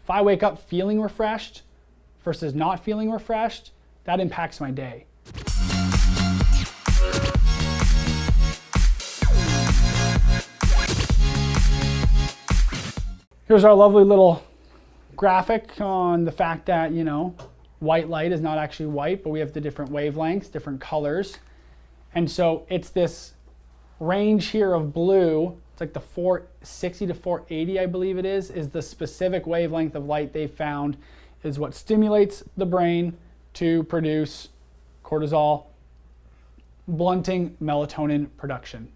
If I wake up feeling refreshed versus not feeling refreshed, that impacts my day. Here's our lovely little graphic on the fact that, you know, white light is not actually white, but we have the different wavelengths, different colors. And so it's this range here of blue. It's like the 460 to 480, I believe it is the specific wavelength of light they found is what stimulates the brain to produce cortisol, blunting melatonin production.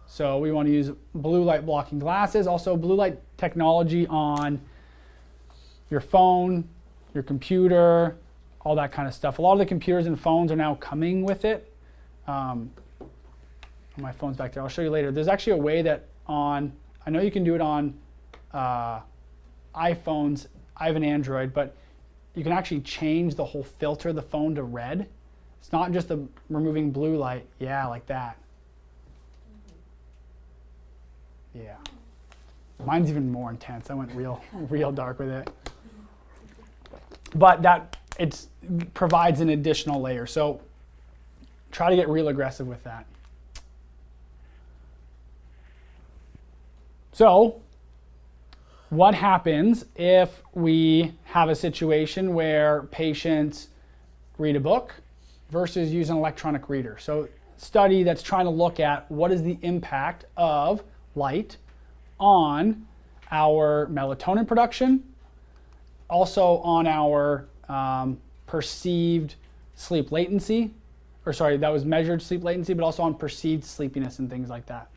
So we want to use blue light blocking glasses, also blue light technology on your phone, your computer, all that kind of stuff. A lot of the computers and phones are now coming with it. My phone's back there. I'll show you later. There's actually a way that I know you can do it on iPhones. I have an Android, but you can actually change the whole filter of the phone to red. It's not just removing blue light. Yeah, like that. Yeah. Mine's even more intense. I went real dark with it. But it provides an additional layer. So try to get real aggressive with that. So what happens if we have a situation where patients read a book versus use an electronic reader? So study that's trying to look at what is the impact of light on our melatonin production, also on our perceived sleep latency, or sorry, that was measured sleep latency, but also on perceived sleepiness and things like that.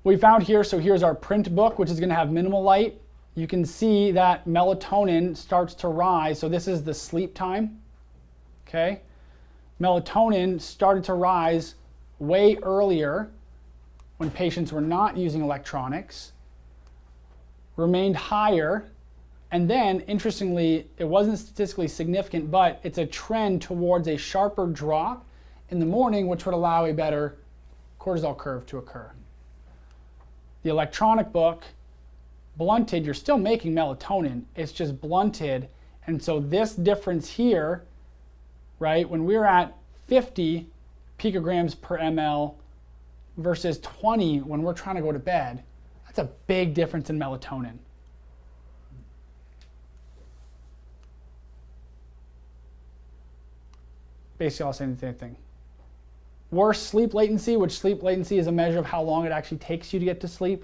We found here, so here's our print book, which is going to have minimal light. You can see that melatonin starts to rise. So this is the sleep time, okay? Melatonin started to rise way earlier when patients were not using electronics, remained higher, and then, interestingly, it wasn't statistically significant, but it's a trend towards a sharper drop in the morning, which would allow a better cortisol curve to occur. The electronic book, blunted, you're still making melatonin, it's just blunted. And so this difference here, right, when we're at 50 picograms per ml versus 20 when we're trying to go to bed, that's a big difference in melatonin. Basically, I'll say the same thing. Worse sleep latency, which sleep latency is a measure of how long it actually takes you to get to sleep.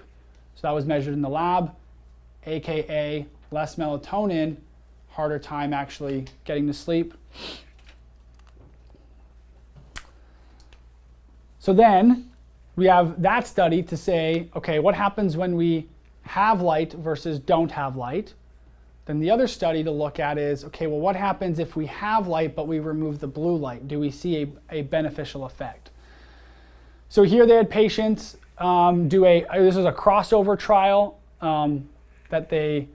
So that was measured in the lab, aka less melatonin, harder time actually getting to sleep. So then we have that study to say, okay, what happens when we have light versus don't have light? Then the other study to look at is, okay, well, what happens if we have light but we remove the blue light? Do we see a beneficial effect? So here they had patients this was a crossover trial I'm glad they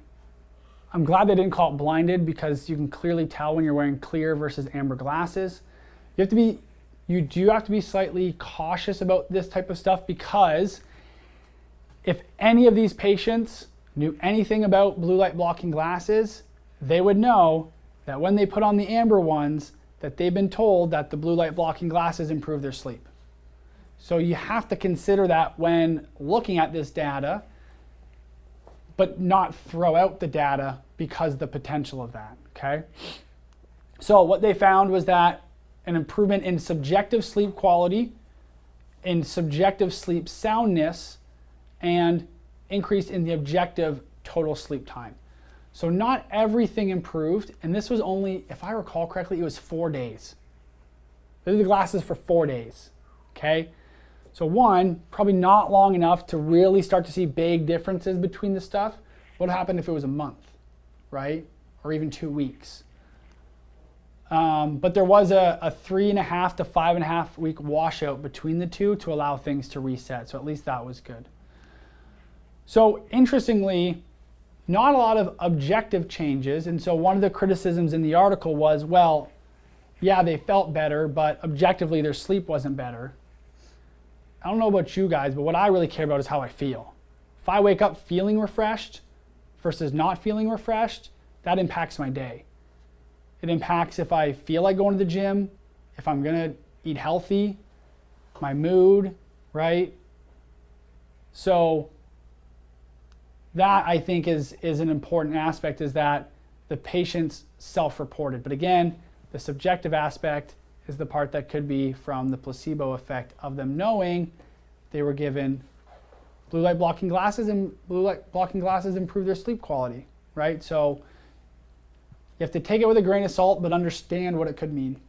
didn't call it blinded, because you can clearly tell when you're wearing clear versus amber glasses. You do have to be slightly cautious about this type of stuff, because if any of these patients knew anything about blue light blocking glasses, they would know that when they put on the amber ones, that they've been told that the blue light blocking glasses improve their sleep. So you have to consider that when looking at this data, but not throw out the data because of the potential of that, okay? So what they found was that an improvement in subjective sleep quality, in subjective sleep soundness, and increase in the objective total sleep time. So not everything improved, and this was only, if I recall correctly, it was 4 days. These are the glasses for 4 days, okay? So one, probably not long enough to really start to see big differences between the stuff. What happened if it was a month, right? Or even 2 weeks? But there was a 3.5 to 5.5 week washout between the two to allow things to reset. So at least that was good. So interestingly, not a lot of objective changes. And so one of the criticisms in the article was, well, yeah, they felt better, but objectively their sleep wasn't better. I don't know about you guys, but what I really care about is how I feel. If I wake up feeling refreshed versus not feeling refreshed, that impacts my day. It impacts if I feel like going to the gym, if I'm gonna eat healthy, my mood, right? So that, I think, is an important aspect, is that the patient's self-reported. But again, the subjective aspect is the part that could be from the placebo effect of them knowing they were given blue light blocking glasses, and blue light blocking glasses improve their sleep quality, right? So you have to take it with a grain of salt, but understand what it could mean.